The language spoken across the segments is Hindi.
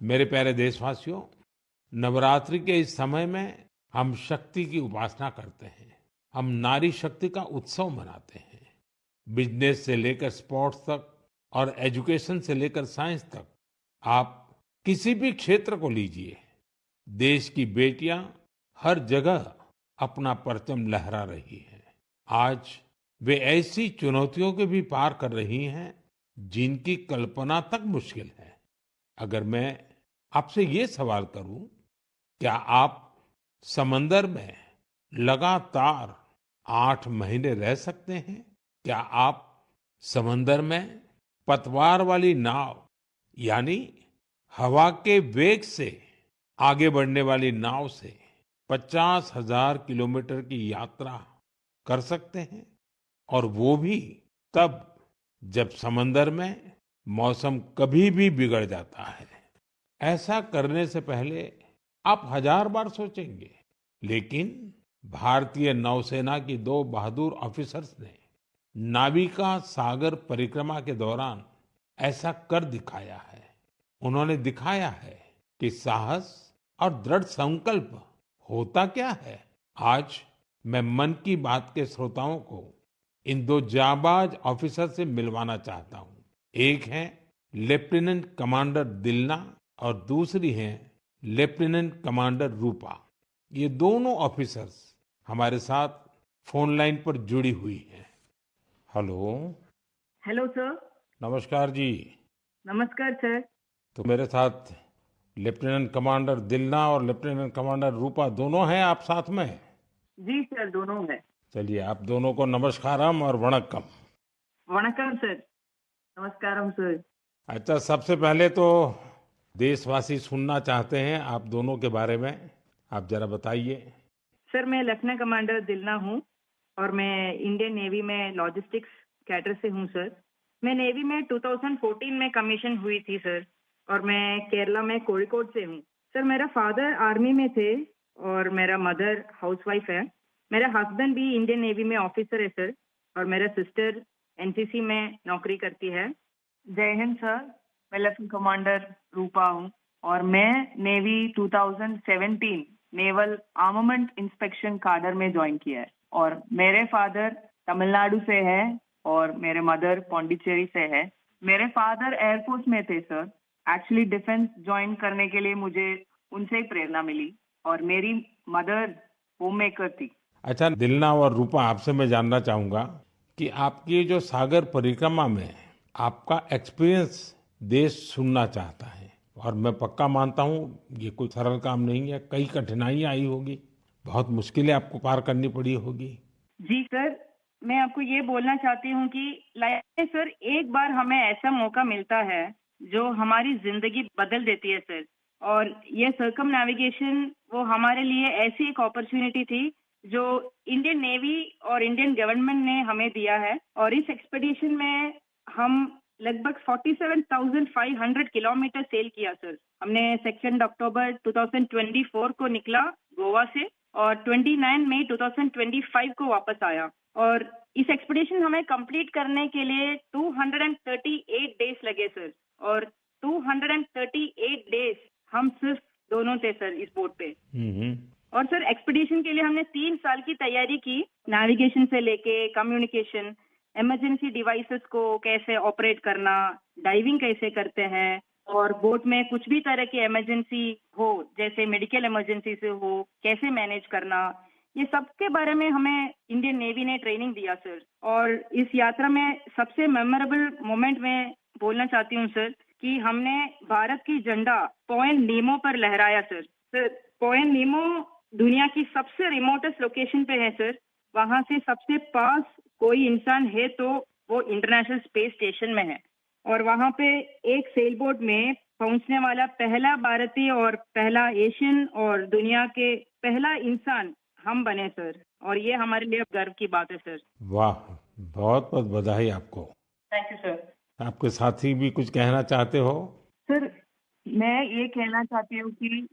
मेरे प्यारे देशवासियों, नवरात्रि के इस समय में हम शक्ति की उपासना करते हैं। हम नारी शक्ति का उत्सव मनाते हैं। बिजनेस से लेकर स्पोर्ट्स तक और एजुकेशन से लेकर साइंस तक, आप किसी भी क्षेत्र को लीजिए, देश की बेटियां हर जगह अपना परचम लहरा रही हैं। आज वे ऐसी चुनौतियों के भी पार कर रही हैं जिनकी कल्पना तक मुश्किल है। अगर मैं आपसे ये सवाल करूं, क्या आप समंदर में लगातार 8 महीने रह सकते हैं? क्या आप समंदर में पतवार वाली नाव यानी हवा के वेग से आगे बढ़ने वाली नाव से 50,000 किलोमीटर की यात्रा कर सकते हैं? और वो भी तब जब समंदर में मौसम कभी भी बिगड़ जाता है। ऐसा करने से पहले आप 1000 बार सोचेंगे, लेकिन भारतीय नौसेना की 2 बहादुर ऑफिसर्स ने नाविका सागर परिक्रमा के दौरान ऐसा कर दिखाया है। उन्होंने दिखाया है कि साहस और दृढ़ संकल्प होता क्या है। आज मैं मन की बात के श्रोताओं को इन 2 जाबाज ऑफिसर से मिलवाना चाहता हूँ। एक है लेफ्टिनेंट कमांडर दिलना और दूसरी है लेफ्टिनेंट कमांडर रूपा। ये दोनों ऑफिसर्स हमारे साथ फोन लाइन पर जुड़ी हुई हैं। हेलो। Hello sir. नमस्कार जी। नमस्कार सर। तो मेरे साथ लेफ्टिनेंट कमांडर दिलना और लेफ्टिनेंट कमांडर रूपा दोनों हैं आप साथ में? जी सर, दोनों है। चलिए, आप दोनों को नमस्कारम और वणक्कम। वणक्कम सर। नमस्कारम सर। अच्छा, सबसे पहले तो देशवासी सुनना चाहते हैं आप दोनों के बारे में। आप जरा बताइए। सर, मैं लेफ्टिनेंट कमांडर दिलना हूँ और मैं इंडियन नेवी में लॉजिस्टिक्स कैडर से हूँ सर। मैं नेवी में 2014 में कमीशन हुई थी सर, और मैं केरला में कोझिकोड से हूँ सर। मेरा फादर आर्मी में थे और मेरा मदर हाउसवाइफ है। मेरा हस्बैंड भी इंडियन नेवी में ऑफिसर है सर, और मेरा सिस्टर एनसीसी में नौकरी करती है। जय हिंद सर। मैं लेफ्टिनेंट कमांडर रूपा हूँ और मैं navy 2017 naval armament inspection cadre में ज्वाइन किया है। और मेरे फादर तमिलनाडु से है और मेरे मदर पौंडीचेरी से है। मेरे फादर एयरफोर्स में थे सर। एक्चुअली डिफेंस ज्वाइन करने के लिए मुझे उनसे ही प्रेरणा मिली, और मेरी मदर होम मेकर थी। अच्छा दिलना और रूपा, आपसे मैं जानना चाहूंगा कि आपकी जो सागर परिक्रमा में आपका एक्सपीरियंस देश सुनना चाहता है। और मैं पक्का मानता हूँ ये कोई सरल काम नहीं है, कई कठिनाइयां आई होगी, बहुत मुश्किलें आपको पार करनी पड़ी होगी। जी सर, मैं आपको ये बोलना चाहती हूँ कि लाइफ में सर एक बार हमें ऐसा मौका मिलता है जो हमारी जिंदगी बदल देती है सर। और ये सर्कम नेविगेशन वो हमारे लिए ऐसी एक अपॉर्चुनिटी थी जो इंडियन नेवी और इंडियन गवर्नमेंट ने हमें दिया है। और इस एक्सपेडिशन में हम लगभग 47,500 किलोमीटर सेल किया सर। हमने 2 अक्टूबर 2024 को निकला गोवा से, और 29 मई 2025 को वापस आया। और इस एक्सपेडिशन हमें कंप्लीट करने के लिए 238 डेज लगे सर। और 238 डेज हम सिर्फ दोनों थे सर इस बोट पे। और सर एक्सपेडिशन के लिए हमने 3 साल की तैयारी की, नेविगेशन से लेके कम्युनिकेशन, इमरजेंसी डिवाइसेस को कैसे ऑपरेट करना, डाइविंग कैसे करते हैं, और बोट में कुछ भी तरह की इमरजेंसी हो, जैसे मेडिकल इमरजेंसी से हो, कैसे मैनेज करना, ये सब के बारे में हमें इंडियन नेवी ने ट्रेनिंग दिया सर। और इस यात्रा में सबसे मेमोरेबल मोमेंट में बोलना चाहती हूँ सर कि हमने भारत की झंडा पॉइंट नीमो पर लहराया सर। सर, पॉइंट नीमो दुनिया की सबसे रिमोटेस्ट लोकेशन पे है सर। वहाँ से सबसे पास कोई इंसान है तो वो इंटरनेशनल स्पेस स्टेशन में है। और वहाँ पे एक सेल बोट में पहुँचने वाला पहला भारतीय और पहला एशियन और दुनिया के पहला इंसान हम बने सर। और ये हमारे लिए गर्व की बात है सर। वाह, बहुत बहुत बधाई आपको। Thank you sir. आपके साथी भी कुछ कहना चाहते हो? सर, मैं ये कहना चाहती हूँ कि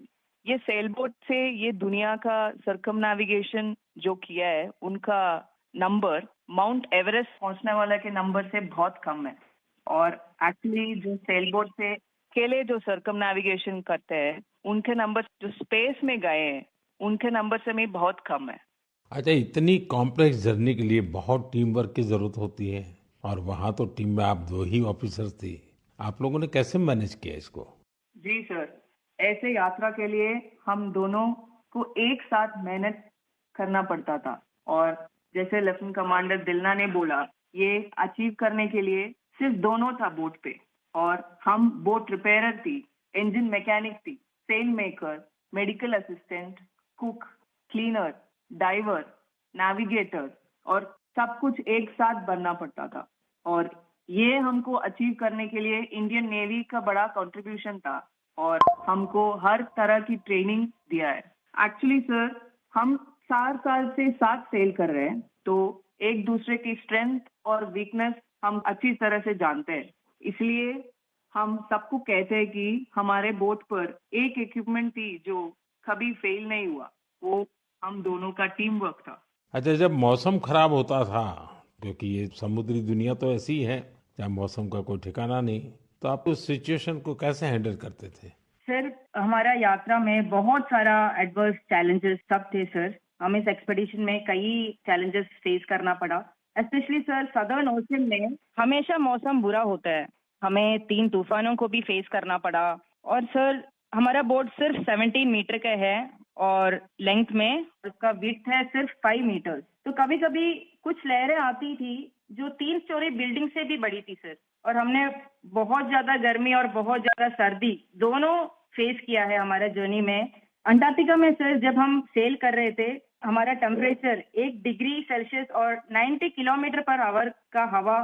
ये सेल बोट से ये दुनिया का सर्कम नेविगेशन जो किया है, उनका नंबर माउंट एवरेस्ट पहुंचने वाला के नंबर से बहुत कम है। और एक्चुअली जो सेल बोट से अकेले जो सर्कम नेविगेशन करते हैं उनके नंबर जो स्पेस में गए हैं उनके नंबर से भी बहुत कम है। अच्छा, इतनी कॉम्प्लेक्स जर्नी के लिए बहुत टीम वर्क की जरूरत होती है और वहां तो टीम में आप 2 ही ऑफिसर्स थे। आप लोगों ने कैसे मैनेज किया इसको? जी सर, ऐसे यात्रा के लिए हम दोनों को एक साथ मेहनत करना पड़ता था और जैसे लेफ्टिनेंट कमांडर दिलना ने बोला, ये अचीव करने के लिए सिर्फ दोनों था बोट पे और हम बोट रिपेयरर थी, इंजन मैकेनिक थी, sail maker, medical assistant, cook, cleaner, diver, navigator और सब कुछ एक साथ बनना पड़ता था और ये हमको अचीव करने के लिए इंडियन नेवी का बड़ा कंट्रीब्यूशन था और हमको हर तरह की ट्रेनिंग दिया है। एक्चुअली सर, हम 4 साल से साथ सेल कर रहे हैं तो एक दूसरे की स्ट्रेंथ और वीकनेस हम अच्छी तरह से जानते हैं, इसलिए हम सबको कहते हैं कि हमारे बोट पर एक इक्विपमेंट थी जो कभी फेल नहीं हुआ, वो हम दोनों का टीम वर्क था। अच्छा, जब मौसम खराब होता था, क्योंकि ये समुद्री दुनिया तो ऐसी है जहाँ मौसम का कोई ठिकाना नहीं, तो आप उस सिचुएशन को कैसे हैंडल करते थे? सर, हमारा यात्रा में बहुत सारा एडवर्स चैलेंजेस सब थे सर। हमें इस एक्सपेडिशन में कई चैलेंजेस फेस करना पड़ा। स्पेशली सर, सदर्न ओशन में हमेशा मौसम बुरा होता है। हमें 3 तूफानों को भी फेस करना पड़ा और सर हमारा बोट सिर्फ 17 मीटर का है और लेंथ में उसका विड्थ है सिर्फ 5 मीटर। तो कभी कभी कुछ लहरें आती थी जो 3 स्टोरी बिल्डिंग से भी बड़ी थी सर, और हमने बहुत ज्यादा गर्मी और बहुत ज्यादा सर्दी दोनों फेस किया है हमारे जर्नी में। अंटार्कटिका में सर जब हम सेल कर रहे थे, हमारा टेम्परेचर 1 डिग्री सेल्सियस और 90 किलोमीटर पर आवर का हवा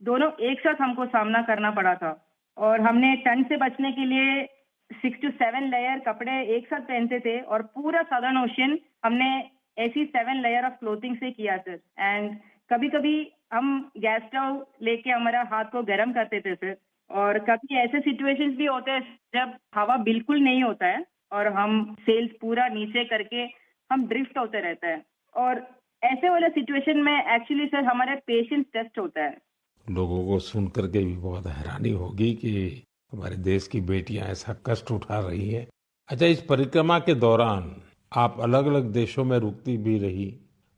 दोनों एक साथ हमको सामना करना पड़ा था और हमने ठंड से बचने के लिए 6 to 7 लेयर कपड़े एक साथ पहनते थे और पूरा सदर्न ओशन हमने ऐसी 7 लेयर ऑफ क्लोथिंग से किया सर। एंड कभी कभी हम गैस स्टोव लेके हमारा हाथ को गर्म करते थे सर, और कभी ऐसे सिचुएशंस भी होते हैं जब हवा बिल्कुल नहीं होता है और हम सेल्स पूरा नीचे करके हम ड्रिफ्ट होते रहते हैं, और ऐसे वाले सिचुएशन में एक्चुअली सर हमारा पेशेंस टेस्ट होता है। लोगों को सुन करके भी बहुत हैरानी होगी कि हमारे देश की बेटियां ऐसा कष्ट उठा रही हैं। अच्छा, इस परिक्रमा के दौरान आप अलग अलग देशों में रुकती भी रही,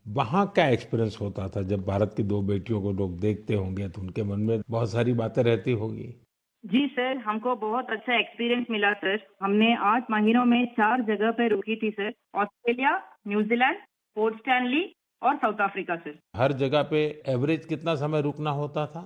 वहाँ क्या एक्सपीरियंस होता था? जब भारत की 2 बेटियों को लोग देखते होंगे तो उनके मन में बहुत सारी बातें रहती होगी। जी सर, हमको बहुत अच्छा एक्सपीरियंस मिला सर। हमने 8 महीनों में 4 जगह पे रुकी थी sir. Australia, New Zealand, port Stanley और साउथ अफ्रीका सर। हर जगह पे एवरेज कितना समय रुकना होता था?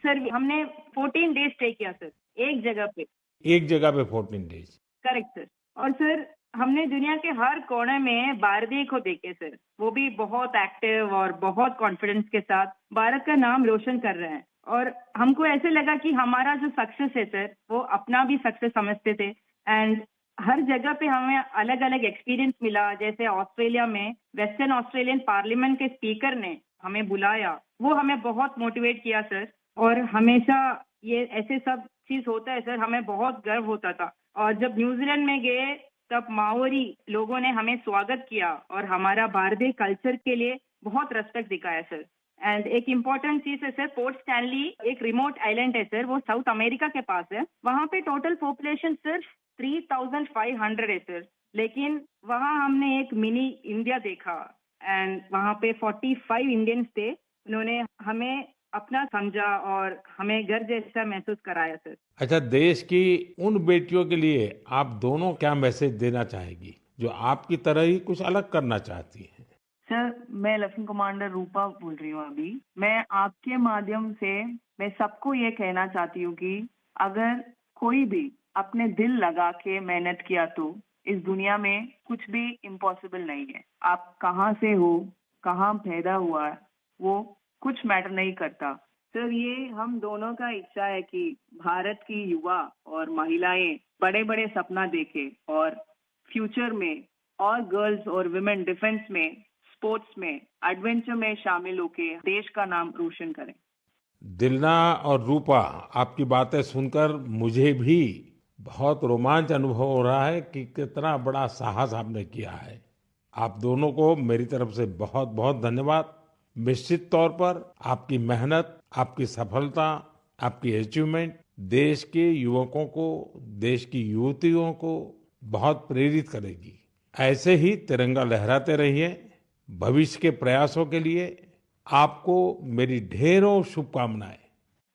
सर हमने 14 डेज स्टे किया सर, एक जगह पे। एक जगह पे 14 डेज? Correct sir. और सर हमने दुनिया के हर कोने में भारतीय को देखे सर, वो भी बहुत एक्टिव और बहुत कॉन्फिडेंस के साथ भारत का नाम रोशन कर रहे हैं, और हमको ऐसे लगा कि हमारा जो सक्सेस है सर वो अपना भी सक्सेस समझते थे। एंड हर जगह पे हमें अलग अलग एक्सपीरियंस मिला। जैसे ऑस्ट्रेलिया में वेस्टर्न ऑस्ट्रेलियन पार्लियामेंट के स्पीकर ने हमें बुलाया, वो हमें बहुत मोटिवेट किया सर, और हमेशा ये ऐसे सब चीज होता है सर, हमें बहुत गर्व होता था। और जब न्यूजीलैंड में गए तब माओरी लोगों ने हमें स्वागत किया और हमारा भारतीय कल्चर के लिए बहुत रेस्पेक्ट दिखाया सर। एंड एक इम्पोर्टेंट चीज है सर, पोर्ट स्टैनली एक रिमोट आइलैंड है सर, वो साउथ अमेरिका के पास है। वहाँ पे टोटल पॉपुलेशन सिर्फ 3500 है सर, लेकिन वहाँ हमने एक मिनी इंडिया देखा एंड वहाँ पे 45 इंडियंस थे। उन्होंने हमें अपना समझा और हमें घर जैसा महसूस कराया सर। अच्छा, देश की उन बेटियों के लिए आप दोनों क्या मैसेज देना चाहेगी जो आपकी तरह ही कुछ अलग करना चाहती हैं? सर, मैं लेफ्टिनेंट कमांडर रूपा बोल रही हूँ अभी। मैं आपके माध्यम से मैं सबको ये कहना चाहती हूँ कि अगर कोई भी अपने दिल लगा के मेहनत किया तो इस दुनिया में कुछ भी इम्पॉसिबल नहीं है। आप कहाँ से हो, कहाँ पैदा हुआ, वो कुछ मैटर नहीं करता। सर, ये हम दोनों का इच्छा है कि भारत की युवा और महिलाएं बड़े बड़े सपना देखें और फ्यूचर में और गर्ल्स और विमेन डिफेंस में, स्पोर्ट्स में, एडवेंचर में शामिल होके देश का नाम रोशन करें। दिलना और रूपा, आपकी बातें सुनकर मुझे भी बहुत रोमांच अनुभव हो रहा है कि कितना बड़ा साहस आपने किया है। आप दोनों को मेरी तरफ से बहुत बहुत धन्यवाद। निश्चित तौर पर आपकी मेहनत, आपकी सफलता, आपकी अचीवमेंट देश के युवकों को, देश की युवतियों को बहुत प्रेरित करेगी। ऐसे ही तिरंगा लहराते रहिए। भविष्य के प्रयासों के लिए आपको मेरी ढेरों शुभकामनाएं।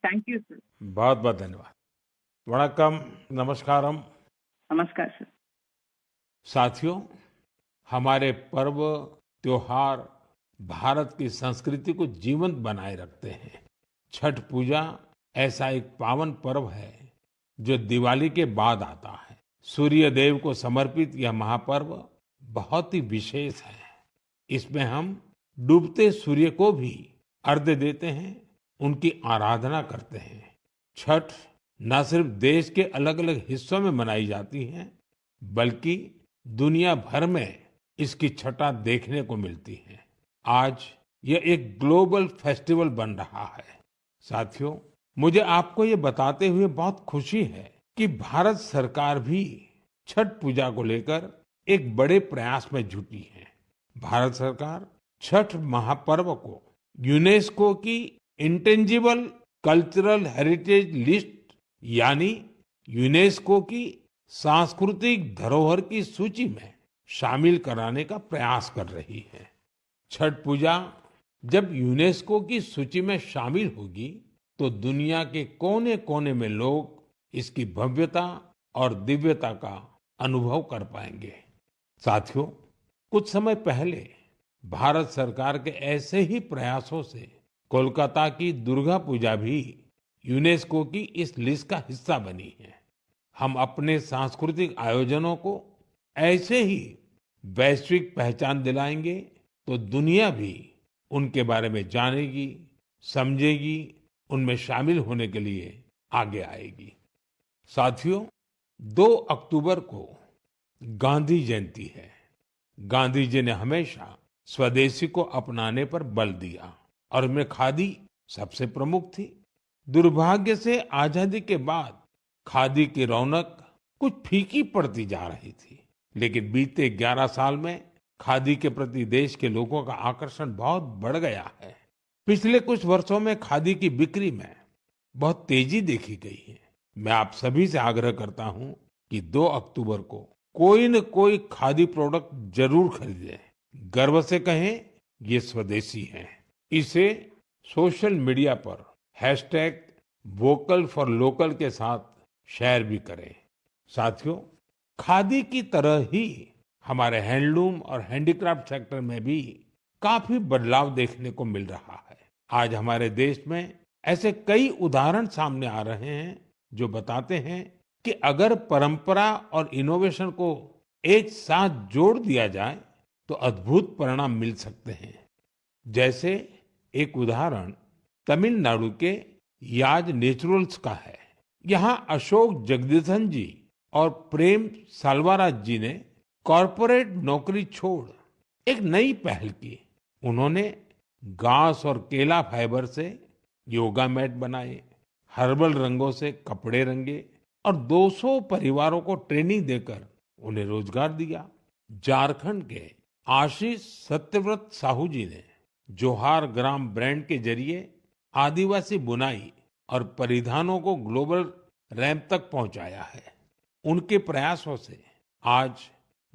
Thank you sir. बहुत बहुत धन्यवाद। वणक्कम, नमस्कारम। नमस्कार सर। साथियों, हमारे पर्व त्योहार भारत की संस्कृति को जीवंत बनाए रखते हैं। छठ पूजा ऐसा एक पावन पर्व है जो दिवाली के बाद आता है। सूर्य देव को समर्पित यह महापर्व बहुत ही विशेष है। इसमें हम डूबते सूर्य को भी अर्घ्य देते हैं, उनकी आराधना करते हैं। छठ न सिर्फ देश के अलग अलग हिस्सों में मनाई जाती है, बल्कि दुनिया भर में इसकी छठा देखने को मिलती है। आज यह एक ग्लोबल फेस्टिवल बन रहा है। साथियों, मुझे आपको ये बताते हुए बहुत खुशी है कि भारत सरकार भी छठ पूजा को लेकर एक बड़े प्रयास में जुटी है। भारत सरकार छठ महापर्व को यूनेस्को की इंटेंजिबल कल्चरल हेरिटेज लिस्ट यानी यूनेस्को की सांस्कृतिक धरोहर की सूची में शामिल कराने का प्रयास कर रही है। छठ पूजा जब यूनेस्को की सूची में शामिल होगी तो दुनिया के कोने-कोने में लोग इसकी भव्यता और दिव्यता का अनुभव कर पाएंगे। साथियों, कुछ समय पहले भारत सरकार के ऐसे ही प्रयासों से कोलकाता की दुर्गा पूजा भी यूनेस्को की इस लिस्ट का हिस्सा बनी है। हम अपने सांस्कृतिक आयोजनों को ऐसे ही वैश्विक पहचान दिलाएंगे तो दुनिया भी उनके बारे में जानेगी, समझेगी, उनमें शामिल होने के लिए आगे आएगी। साथियों, 2 अक्टूबर को गांधी जयंती है। गांधी जी ने हमेशा स्वदेशी को अपनाने पर बल दिया और उनमें खादी सबसे प्रमुख थी। दुर्भाग्य से आजादी के बाद खादी की रौनक कुछ फीकी पड़ती जा रही थी, लेकिन बीते 11 साल में खादी के प्रति देश के लोगों का आकर्षण बहुत बढ़ गया है। पिछले कुछ वर्षों में खादी की बिक्री में बहुत तेजी देखी गई है। मैं आप सभी से आग्रह करता हूं कि 2 अक्टूबर को कोई न कोई खादी प्रोडक्ट जरूर खरीदें। गर्व से कहें, ये स्वदेशी है। इसे सोशल मीडिया पर #वोकल फॉर लोकल के साथ शेयर भी करें। साथियों, खादी की तरह ही हमारे हैंडलूम और हैंडीक्राफ्ट सेक्टर में भी काफी बदलाव देखने को मिल रहा है। आज हमारे देश में ऐसे कई उदाहरण सामने आ रहे हैं जो बताते हैं कि अगर परंपरा और इनोवेशन को एक साथ जोड़ दिया जाए तो अद्भुत परिणाम मिल सकते हैं। जैसे एक उदाहरण तमिलनाडु के याज नेचुरल्स का है। यहाँ अशोक जगदीशन जी और प्रेम साल्वाराज जी ने कॉरपोरेट नौकरी छोड़ एक नई पहल की। उन्होंने घास और केला फाइबर से योगा मैट बनाए, हर्बल रंगों से कपड़े रंगे और 200 परिवारों को ट्रेनिंग देकर उन्हें रोजगार दिया। झारखंड के आशीष सत्यव्रत साहू जी ने जोहार ग्राम ब्रांड के जरिए आदिवासी बुनाई और परिधानों को ग्लोबल रैंप तक पहुंचाया है। उनके प्रयासों से आज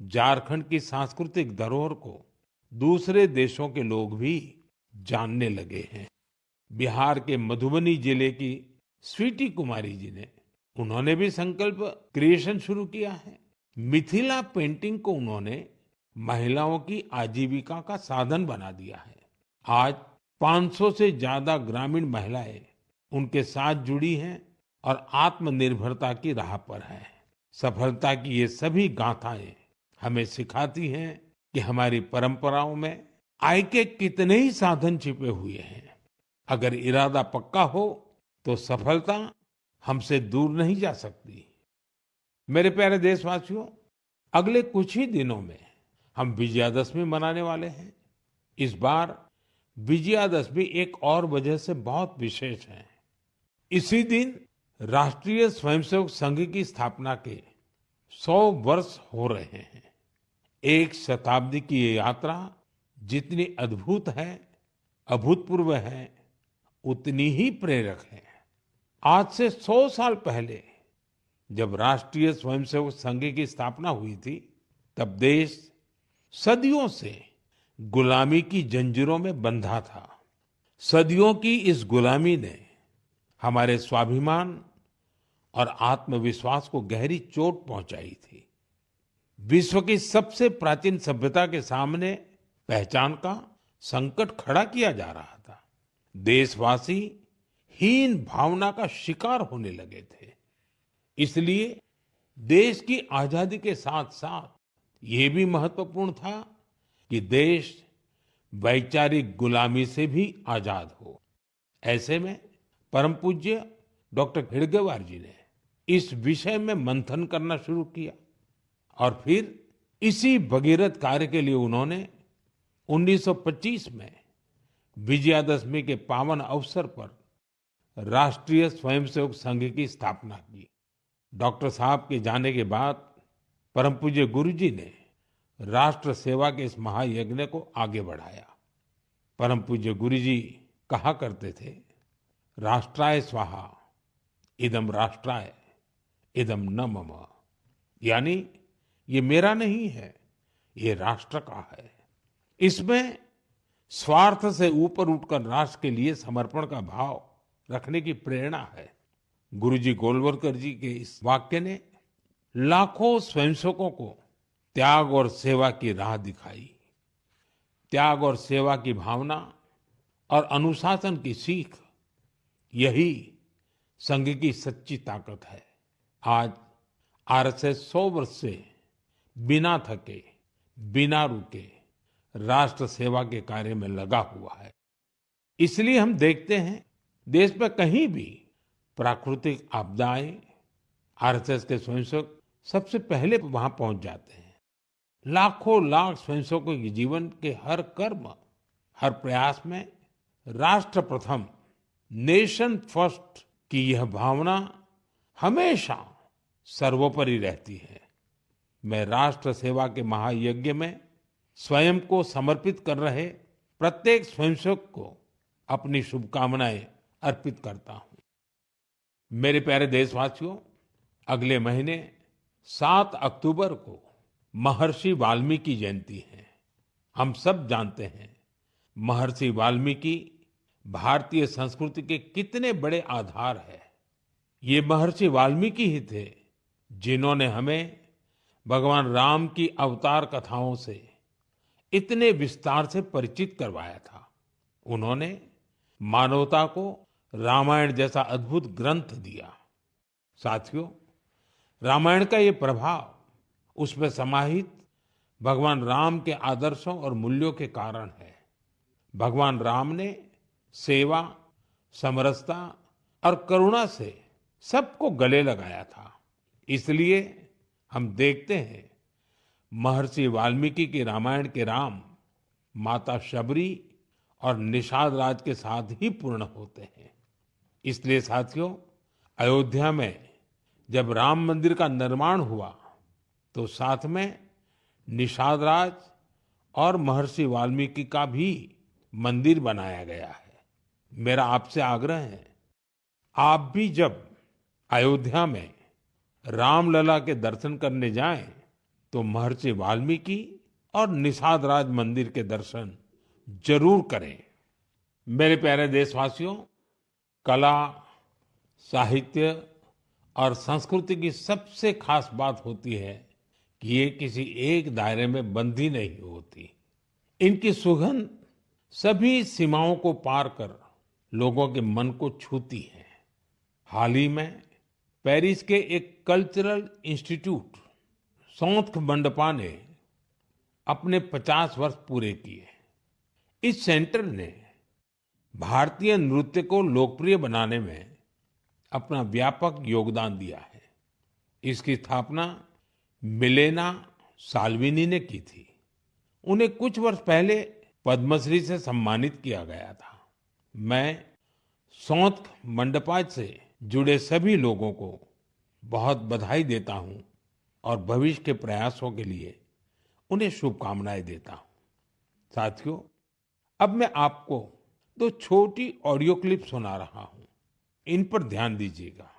झारखंड की सांस्कृतिक धरोहर को दूसरे देशों के लोग भी जानने लगे हैं। बिहार के मधुबनी जिले की स्वीटी कुमारी जी ने उन्होंने भी संकल्प क्रिएशन शुरू किया है। मिथिला पेंटिंग को उन्होंने महिलाओं की आजीविका का साधन बना दिया है। आज 500 से ज्यादा ग्रामीण महिलाएं उनके साथ जुड़ी हैं और आत्मनिर्भरता की राह पर हैं। सफलता की ये सभी गाथाएं हमें सिखाती हैं कि हमारी परंपराओं में आय के कितने ही साधन छिपे हुए हैं। अगर इरादा पक्का हो तो सफलता हमसे दूर नहीं जा सकती। मेरे प्यारे देशवासियों, अगले कुछ ही दिनों में हम विजयादशमी मनाने वाले हैं। इस बार विजयादशमी एक और वजह से बहुत विशेष है। इसी दिन राष्ट्रीय स्वयंसेवक संघ की स्थापना के 100 वर्ष हो रहे हैं। एक शताब्दी की ये यात्रा जितनी अद्भुत है, अभूतपूर्व है, उतनी ही प्रेरक है। आज से 100 साल पहले जब राष्ट्रीय स्वयंसेवक संघ की स्थापना हुई थी, तब देश सदियों से गुलामी की जंजीरों में बंधा था। सदियों की इस गुलामी ने हमारे स्वाभिमान और आत्मविश्वास को गहरी चोट पहुंचाई थी। विश्व की सबसे प्राचीन सभ्यता के सामने पहचान का संकट खड़ा किया जा रहा था। देशवासी हीन भावना का शिकार होने लगे थे। इसलिए देश की आजादी के साथ साथ ये भी महत्वपूर्ण था कि देश वैचारिक गुलामी से भी आजाद हो। ऐसे में परम पूज्य डॉक्टर हेडगेवार जी ने इस विषय में मंथन करना शुरू किया और फिर इसी भगीरथ कार्य के लिए उन्होंने 1925 में विजयादशमी के पावन अवसर पर राष्ट्रीय स्वयंसेवक संघ की स्थापना की। डॉक्टर साहब के जाने के बाद परम पूज्य गुरु जी ने राष्ट्र सेवा के इस महायज्ञ को आगे बढ़ाया। परम पूज्य गुरु जी कहा करते थे, राष्ट्राय स्वाहा इदम राष्ट्राय इदम न मम, यानी ये मेरा नहीं है, ये राष्ट्र का है। इसमें स्वार्थ से ऊपर उठकर राष्ट्र के लिए समर्पण का भाव रखने की प्रेरणा है। गुरुजी गोलवलकर जी के इस वाक्य ने लाखों स्वयंसेवकों को त्याग और सेवा की राह दिखाई। त्याग और सेवा की भावना और अनुशासन की सीख, यही संघ की सच्ची ताकत है। आज आरएसएस 100 वर्ष से बिना थके, बिना रुके राष्ट्र सेवा के कार्य में लगा हुआ है। इसलिए हम देखते हैं देश में कहीं भी प्राकृतिक आपदाएं, आरएसएस के स्वयंसेवक सबसे पहले वहां पहुंच जाते हैं। लाखों लाख स्वयंसेवकों के जीवन के हर कर्म, हर प्रयास में राष्ट्र प्रथम, नेशन फर्स्ट की यह भावना हमेशा सर्वोपरि रहती है। मैं राष्ट्र सेवा के महायज्ञ में स्वयं को समर्पित कर रहे प्रत्येक स्वयंसेवक को अपनी शुभकामनाएं अर्पित करता हूं। मेरे प्यारे देशवासियों, अगले महीने 7 अक्टूबर को महर्षि वाल्मीकि जयंती है। हम सब जानते हैं महर्षि वाल्मीकि भारतीय संस्कृति के कितने बड़े आधार है। ये महर्षि वाल्मीकि ही थे जिन्होंने हमें भगवान राम की अवतार कथाओं से इतने विस्तार से परिचित करवाया था। उन्होंने मानवता को रामायण जैसा अद्भुत ग्रंथ दिया। साथियों, रामायण का ये प्रभाव उसमें समाहित भगवान राम के आदर्शों और मूल्यों के कारण है। भगवान राम ने सेवा, समरसता और करुणा से सबको गले लगाया था। इसलिए हम देखते हैं महर्षि वाल्मीकि की रामायण के राम माता शबरी और निषाद राज के साथ ही पूर्ण होते हैं। इसलिए साथियों, अयोध्या में जब राम मंदिर का निर्माण हुआ तो साथ में निषाद राज और महर्षि वाल्मीकि का भी मंदिर बनाया गया है। मेरा आपसे आग्रह है, आप भी जब अयोध्या में रामलला के दर्शन करने जाएं तो महर्षि वाल्मीकि और निषाद राज मंदिर के दर्शन जरूर करें। मेरे प्यारे देशवासियों, कला, साहित्य और संस्कृति की सबसे खास बात होती है कि ये किसी एक दायरे में बंधी नहीं होती। इनकी सुगंध सभी सीमाओं को पार कर लोगों के मन को छूती है। हाल ही में पेरिस के एक कल्चरल इंस्टीट्यूट सौंथ मंडपा ने अपने 50 वर्ष पूरे किए। इस सेंटर ने भारतीय नृत्य को लोकप्रिय बनाने में अपना व्यापक योगदान दिया है। इसकी स्थापना मिलेना साल्विनी ने की थी। उन्हें कुछ वर्ष पहले पद्मश्री से सम्मानित किया गया था। मैं सौंथ मंडपा से जुड़े सभी लोगों को बहुत बधाई देता हूं और भविष्य के प्रयासों के लिए उन्हें शुभकामनाएं देता हूं। साथियों, अब मैं आपको 2 छोटी ऑडियो क्लिप सुना रहा हूं। इन पर ध्यान दीजिएगा।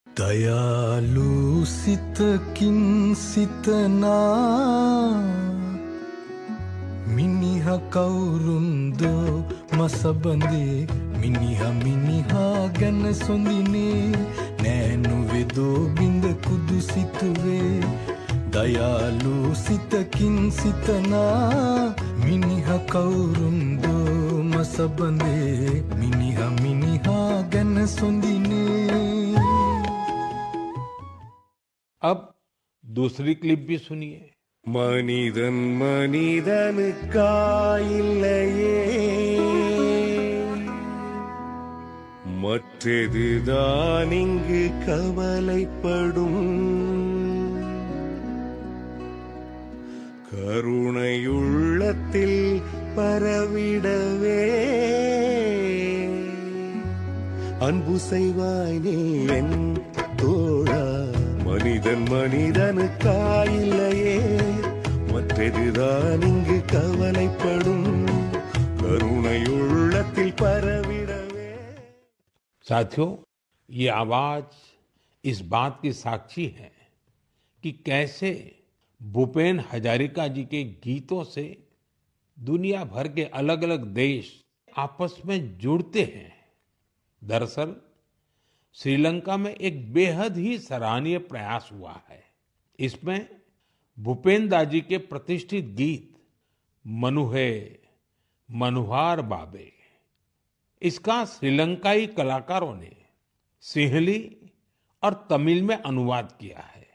दयालु සිතකින් සිතනා මිනිහ කවුරුන්දෝ මසබඳේ මිනිහ මිනිහා ගැන සොඳිනේ නෑනු වෙදෝ බිඳ කුදු සිතුවේ දයාලු සිතකින් සිතනා මිනිහ කවුරුන්දෝ මසබඳේ මිනිහ මිනිහා ගැන සොඳිනේ। अब दूसरी क्लिप भी सुनिए। மனிதன் மனிதனுக்காயில்லையே மற்றதுதான் இங்கு கவலைப்படும் கருணையுள்ளத்தில் பரவிடவே அன்பு செய்வாய் நீ என் தோழா மனிதன் மனிதனுக்காயில்லையே மற்றதுதான் இங்கு கவலைப்படும் கருணையுள்ளத்தில் பரவிடவே। साथियों, ये आवाज इस बात की साक्षी है कि कैसे भूपेन हजारिका जी के गीतों से दुनिया भर के अलग अलग देश आपस में जुड़ते हैं। दरअसल श्रीलंका में एक बेहद ही सराहनीय प्रयास हुआ है। इसमें भूपेन दाजी के प्रतिष्ठित गीत मनुहे मनुहार बाबे, इसका श्रीलंकाई कलाकारों ने सिंहली और तमिल में अनुवाद किया है।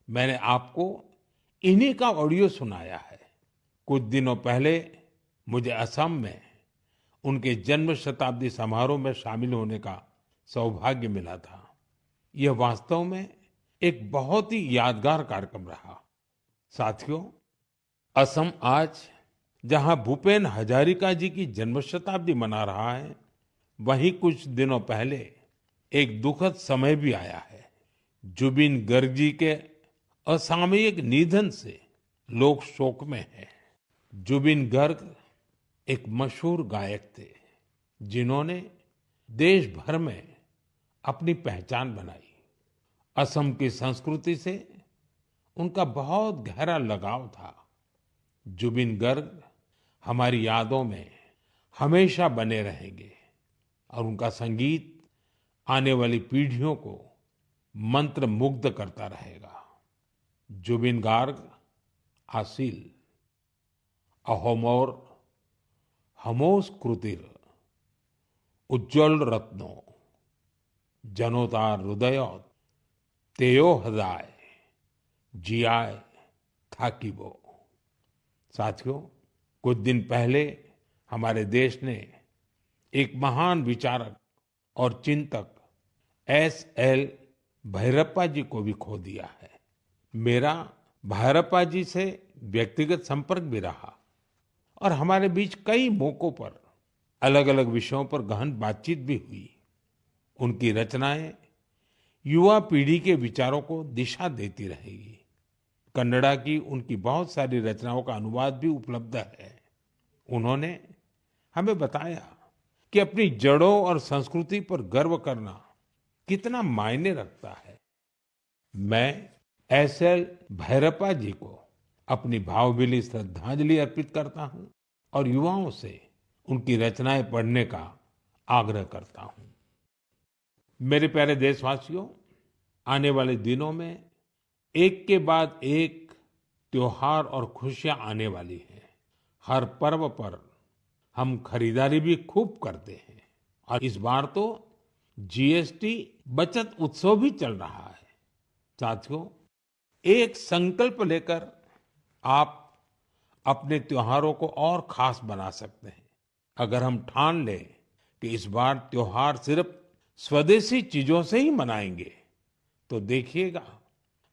मैंने आपको इन्हीं का ऑडियो सुनाया है। कुछ दिनों पहले मुझे असम में उनके जन्म शताब्दी समारोह में शामिल होने का सौभाग्य मिला था। यह वास्तव में एक बहुत ही यादगार कार्यक्रम रहा। साथियों, असम आज जहां भूपेन हजारिका जी की जन्म शताब्दी मना रहा है, वहीं कुछ दिनों पहले एक दुखद समय भी आया है। जुबिन गर्ग जी के असामयिक निधन से लोग शोक में हैं। जुबिन गर्ग एक मशहूर गायक थे जिन्होंने देश भर में अपनी पहचान बनाई। असम की संस्कृति से उनका बहुत गहरा लगाव था। जुबिन गर्ग हमारी यादों में हमेशा बने रहेंगे और उनका संगीत आने वाली पीढ़ियों को मंत्रमुग्ध करता रहेगा। जुबिन गार्ग आसिल अहोमोर हमोस कृतिर उज्जवल रत्नो जनोतार हृदय तेयो हृदय जियाय थाकीबो। साथियों, कुछ दिन पहले हमारे देश ने एक महान विचारक और चिंतक S.L. भैरप्पा जी को भी खो दिया है। मेरा भैरप्पा जी से व्यक्तिगत संपर्क भी रहा और हमारे बीच कई मौकों पर अलग अलग विषयों पर गहन बातचीत भी हुई। उनकी रचनाएं युवा पीढ़ी के विचारों को दिशा देती रहेगी। कन्नड़ा की उनकी बहुत सारी रचनाओं का अनुवाद भी उपलब्ध है। उन्होंने हमें बताया कि अपनी जड़ों और संस्कृति पर गर्व करना कितना मायने रखता है। मैं S.L. भैरप्पा जी को अपनी भावभीनी श्रद्धांजलि अर्पित करता हूं और युवाओं से उनकी रचनाएं पढ़ने का आग्रह करता हूं। मेरे प्यारे देशवासियों, आने वाले दिनों में एक के बाद एक त्योहार और खुशियां आने वाली हैं। हर पर्व पर हम खरीदारी भी खूब करते हैं और इस बार तो GST बचत उत्सव भी चल रहा है। साथियों, एक संकल्प लेकर आप अपने त्योहारों को और खास बना सकते हैं। अगर हम ठान लें कि इस बार त्योहार सिर्फ स्वदेशी चीजों से ही मनाएंगे, तो देखिएगा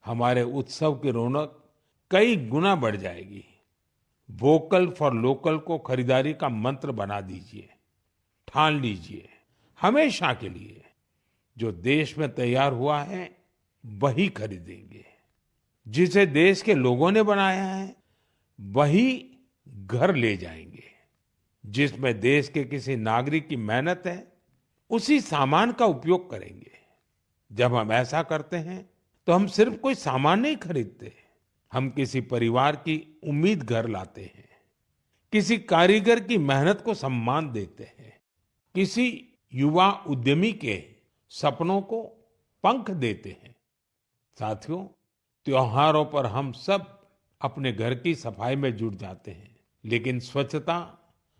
हमारे उत्सव की रौनक कई गुना बढ़ जाएगी। वोकल फॉर लोकल को खरीदारी का मंत्र बना दीजिए। ठान लीजिए हमेशा के लिए जो देश में तैयार हुआ है वही खरीदेंगे। जिसे देश के लोगों ने बनाया है वही घर ले जाएंगे। जिसमें देश के किसी नागरिक की मेहनत है उसी सामान का उपयोग करेंगे। जब हम ऐसा करते हैं तो हम सिर्फ कोई सामान नहीं खरीदते, हम किसी परिवार की उम्मीद घर लाते हैं, किसी कारीगर की मेहनत को सम्मान देते हैं, किसी युवा उद्यमी के सपनों को पंख देते हैं। साथियों, त्योहारों पर हम सब अपने घर की सफाई में जुट जाते हैं, लेकिन स्वच्छता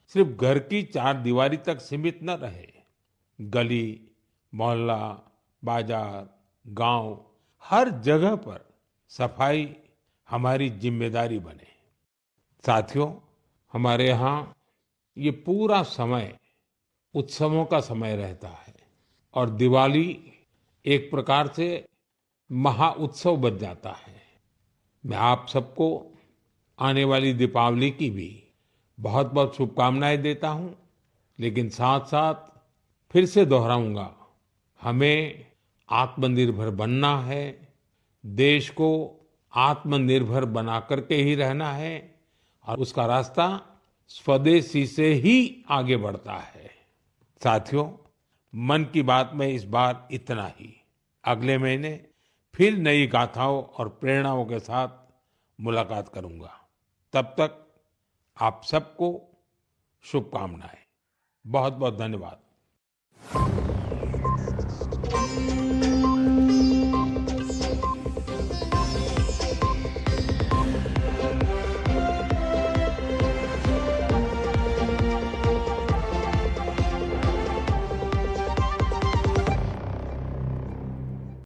सिर्फ घर की चार दीवारी तक सीमित न रहे। गली, मोहल्ला, बाजार, गांव, हर जगह पर सफाई हमारी जिम्मेदारी बने। साथियों, हमारे यहाँ ये पूरा समय उत्सवों का समय रहता है और दिवाली एक प्रकार से महा उत्सव बन जाता है। मैं आप सबको आने वाली दीपावली की भी बहुत बहुत शुभकामनाएं देता हूं, लेकिन साथ साथ फिर से दोहराऊंगा, हमें आत्मनिर्भर बनना है, देश को आत्मनिर्भर बना करके ही रहना है और उसका रास्ता स्वदेशी से ही आगे बढ़ता है। साथियों, मन की बात में इस बार इतना ही। अगले महीने फिर नई गाथाओं और प्रेरणाओं के साथ मुलाकात करूंगा। तब तक आप सबको शुभकामनाएं। बहुत बहुत धन्यवाद।